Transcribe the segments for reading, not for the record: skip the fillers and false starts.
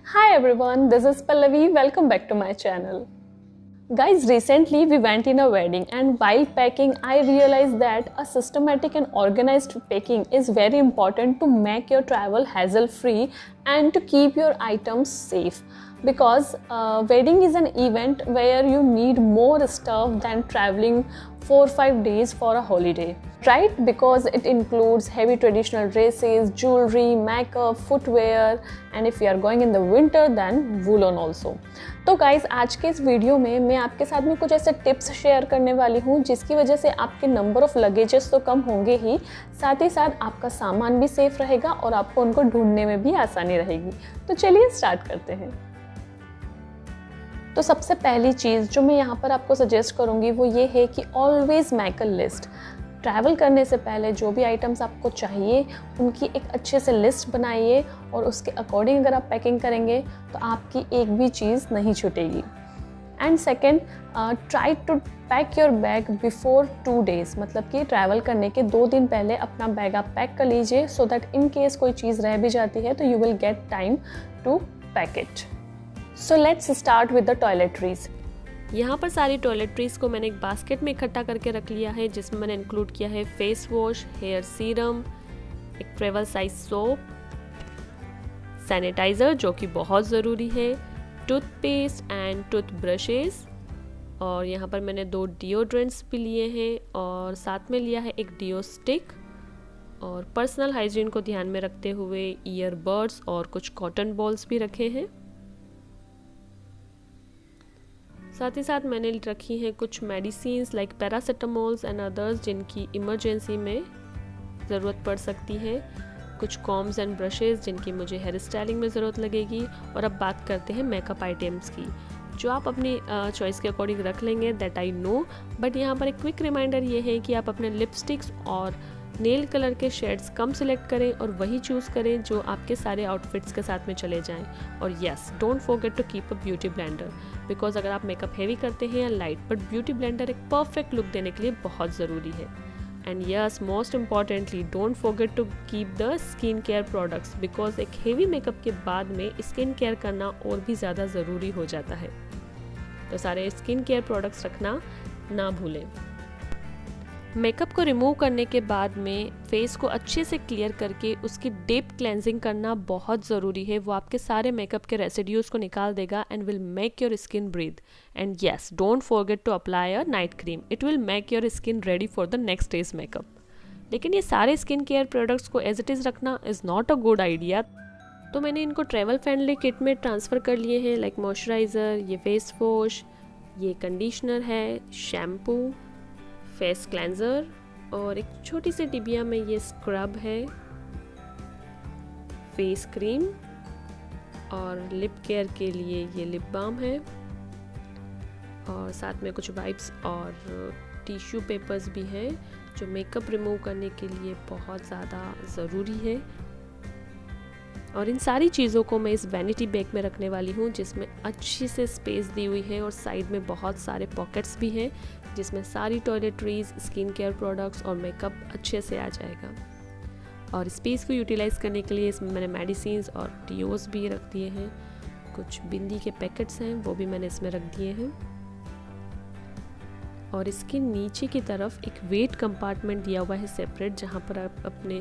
Hi everyone, this is Pallavi. Welcome back to my channel. Guys, recently we went in a wedding and while packing I realized that a systematic and organized packing is very important to make your travel hassle free and to keep your items safe, because wedding is an event where you need more stuff than traveling 4 or 5 days for a holiday, right? Because it includes heavy traditional dresses, jewelry, makeup, footwear, and if you are going in the winter then woolen also. तो guys आज के इस video में मैं आपके साथ में कुछ ऐसे टिप्स शेयर करने वाली हूँ जिसकी वजह से आपके नंबर ऑफ लगेजेस तो कम होंगे ही, साथ ही साथ आपका सामान भी सेफ रहेगा और आपको उनको ढूंढने में भी आसानी रहेगी। तो चलिए स्टार्ट करते हैं। तो सबसे पहली चीज़ जो मैं यहाँ पर आपको सजेस्ट करूँगी वो ये है कि always make a list. Travel करने से पहले जो भी आइटम्स आपको चाहिए उनकी एक अच्छे से लिस्ट बनाइए और उसके अकॉर्डिंग अगर आप पैकिंग करेंगे तो आपकी एक भी चीज़ नहीं छूटेगी। And second, try to pack your bag before 2 days, मतलब कि ट्रैवल करने के 2 दिन पहले अपना बैग आप पैक कर लीजिए सो दैट इन केस कोई चीज़ रह भी जाती है तो you will get time to pack it. So let's start with the toiletries. यहाँ पर सारी टॉयलेटरीज़ को मैंने एक बास्केट में इकट्ठा करके रख लिया है, जिसमें मैंने इंक्लूड किया है फेस वॉश, हेयर सीरम, एक ट्रेवल साइज सोप, सैनिटाइज़र जो कि बहुत ज़रूरी है, टूथपेस्ट एंड टूथ ब्रशेस, और यहाँ पर मैंने 2 डिओड्रेंट्स भी लिए हैं और साथ में लिया है एक डिओ स्टिक, और पर्सनल हाइजीन को ध्यान में रखते हुए ईयरबड्स और कुछ कॉटन बॉल्स भी रखे हैं। साथ ही साथ मैंने रखी हैं कुछ मेडिसिन्स लाइक पैरासीटामोल्स एंड अदर्स जिनकी इमरजेंसी में ज़रूरत पड़ सकती है, कुछ कॉम्स एंड ब्रशेस जिनकी मुझे हेयर स्टाइलिंग में ज़रूरत लगेगी। और अब बात करते हैं मेकअप आइटम्स की, जो आप अपनी चॉइस के अकॉर्डिंग रख लेंगे, दैट आई नो, बट यहाँ पर एक क्विक रिमाइंडर ये है कि आप अपने लिपस्टिक्स और नेल कलर के शेड्स कम सिलेक्ट करें और वही चूज़ करें जो आपके सारे आउटफिट्स के साथ में चले जाएं। और yes, don't forget to keep a beauty blender, because अगर आप मेकअप हैवी करते हैं या लाइट, बट ब्यूटी ब्लेंडर एक परफेक्ट लुक देने के लिए बहुत ज़रूरी है। And yes, most importantly don't forget to keep the skin care products, because एक हेवी मेकअप के बाद में स्किन केयर करना और भी ज़्यादा ज़रूरी हो जाता है। तो सारे स्किन केयर प्रोडक्ट्स रखना ना भूलें। मेकअप को रिमूव करने के बाद में फेस को अच्छे से क्लियर करके उसकी डीप क्लेंजिंग करना बहुत ज़रूरी है। वो आपके सारे मेकअप के रेसिड्यूज़ को निकाल देगा and will make your skin breathe. And yes, don't forget to apply a night cream, it will make your skin ready for the next day's makeup. लेकिन ये सारे स्किन केयर प्रोडक्ट्स को as it is रखना is not a good idea, तो मैंने इनको travel friendly kit में transfer कर लिए हैं, लाइक मॉइस्चराइज़र, ये फेस वॉश, ये कंडीशनर है, शैम्पू, फेस क्लेंजर, और एक छोटी सी डिबिया में ये स्क्रब है, फेस क्रीम, और लिप केयर के लिए ये लिप बाम है, और साथ में कुछ वाइप्स और टिश्यू पेपर्स भी हैं जो मेकअप रिमूव करने के लिए बहुत ज़्यादा ज़रूरी है। और इन सारी चीज़ों को मैं इस वैनिटी बैग में रखने वाली हूँ जिसमें अच्छी से स्पेस दी हुई है और साइड में बहुत सारे पॉकेट्स भी हैं जिसमें सारी टॉयलेटरीज, स्किन केयर प्रोडक्ट्स और मेकअप अच्छे से आ जाएगा। और स्पेस को यूटिलाइज़ करने के लिए इसमें मैंने मेडिसिन्स और डिओस भी रख दिए हैं, कुछ बिंदी के पैकेट्स हैं वो भी मैंने इसमें रख दिए हैं, और इसके नीचे की तरफ एक वेट कंपार्टमेंट दिया हुआ है सेपरेट, जहाँ पर आप अपने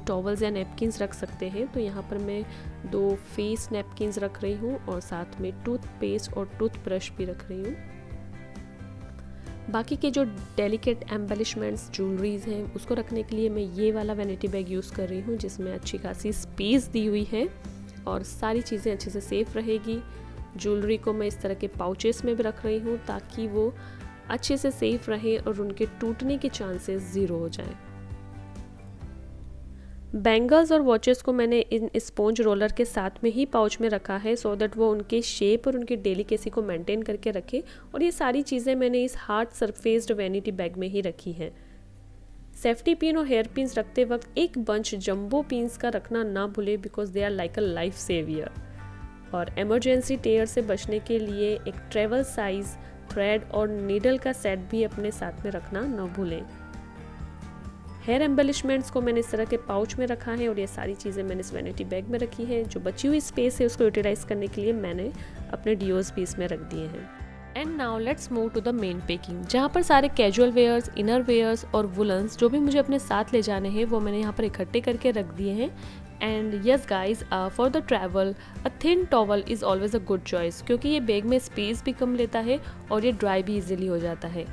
टॉवल्स या नैपकिन्स रख सकते हैं। तो यहाँ पर मैं 2 फेस नैपकिन्स रख रही हूँ और साथ में टूथपेस्ट और टूथब्रश भी रख रही हूँ। बाकी के जो डेलिकेट एम्बेलिशमेंट्स, ज्वेलरीज हैं, उसको रखने के लिए मैं ये वाला वैनिटी बैग यूज़ कर रही हूँ जिसमें अच्छी खासी स्पेस दी हुई है और सारी चीज़ें अच्छे से सेफ रहेगी। ज्वेलरी को मैं इस तरह के पाउचेस में भी रख रही हूँ ताकि वो अच्छे से सेफ रहे और उनके टूटने के चांसेस 0 हो जाएं। बैंगल्स और वॉचेस को मैंने इन स्पॉन्ज रोलर के साथ में ही पाउच में रखा है सो दैट वो उनके शेप और उनकी डेलिकेसी को मेंटेन करके रखे, और ये सारी चीज़ें मैंने इस हार्ड सरफेस्ड वैनिटी बैग में ही रखी हैं। सेफ्टी पिन और हेयर पिन्स रखते वक्त एक बंच जंबो पिन्स का रखना ना भूले, because they are like a life saver. और इमरजेंसी टेयर से बचने के लिए एक ट्रेवल साइज थ्रेड और नीडल का सेट भी अपने साथ में रखना ना भूलें। हेयर एम्बेलिशमेंट्स को मैंने इस तरह के पाउच में रखा है और ये सारी चीज़ें मैंने इस वैनिटी बैग में रखी है। जो बची हुई स्पेस है उसको यूटिलाइज़ करने के लिए मैंने अपने डिओज भी इसमें रख दिए हैं। And now let's move to the main packing, जहाँ पर सारे कैजुअल वेयर्स, इनर वेयर्स और वुलन्स जो भी मुझे अपने साथ ले जाने हैं वो मैंने यहाँ पर इकट्ठे करके रख दिए हैं। And yes guys, for the travel a thin towel is always a good choice, क्योंकि ये बैग में स्पेस भी कम लेता है और ये ड्राई भी इजीली हो जाता है।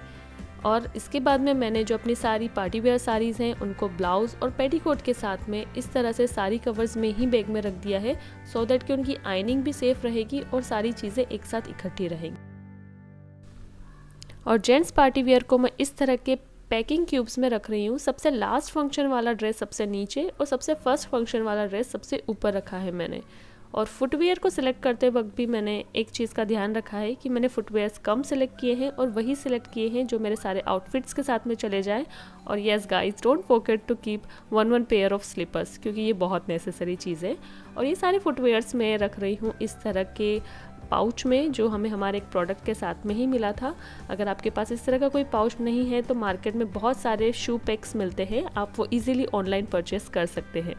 और इसके बाद में मैंने जो अपनी सारी पार्टी वेयर साड़ीज़ हैं उनको ब्लाउज़ और पेटीकोट के साथ में इस तरह से सारी कवर्स में ही बैग में रख दिया है, सो दैट कि उनकी आयनिंग भी सेफ़ रहेगी और सारी चीज़ें एक साथ इकट्ठी रहेंगी। और जेंट्स पार्टी वेयर को मैं इस तरह के पैकिंग क्यूब्स में रख रही हूँ। सबसे लास्ट फंक्शन वाला ड्रेस सबसे नीचे और सबसे फर्स्ट फंक्शन वाला ड्रेस सबसे ऊपर रखा है मैंने। और फुटवेयर को सिलेक्ट करते वक्त भी मैंने एक चीज़ का ध्यान रखा है कि मैंने फुटवेयर्स कम सिलेक्ट किए हैं और वही सिलेक्ट किए हैं जो मेरे सारे आउटफिट्स के साथ में चले जाएं। और yes guys, don't forget to keep one pair of slippers, क्योंकि ये बहुत नेसेसरी चीज़ है। और ये सारे फुटवेयर्स मैं रख रही हूँ इस तरह के पाउच में जो हमें हमारे एक प्रोडक्ट के साथ में ही मिला था। अगर आपके पास इस तरह का कोई पाउच नहीं है तो मार्केट में बहुत सारे शू पैक्स मिलते हैं, आप वो इजीली ऑनलाइन परचेस कर सकते हैं।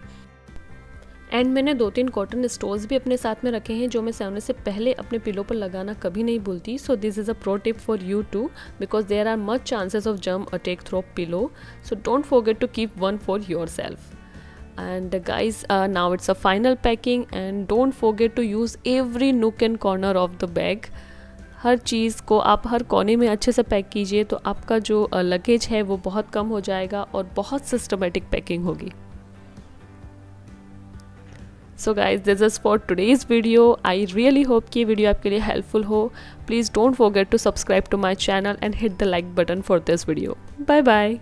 एंड मैंने 2-3 कॉटन स्टोल्स भी अपने साथ में रखे हैं जो मैं सोने से पहले अपने पिलो पर लगाना कभी नहीं भूलती। So this is a pro tip for you too, because there are much chances of germ attack through pillow, so don't forget to keep one for yourself. And guys, now it's a final packing and don't forget to use every nook and corner of the bag. हर चीज़ को आप हर कोने में अच्छे से pack कीजिए तो आपका जो लगेज है वो बहुत कम हो जाएगा और बहुत सिस्टमेटिक पैकिंग होगी। So guys, this is for today's video. I really hope कि ये वीडियो आपके लिए हेल्पफुल हो। Please don't forget to subscribe to my channel and hit the like button for this video. Bye bye.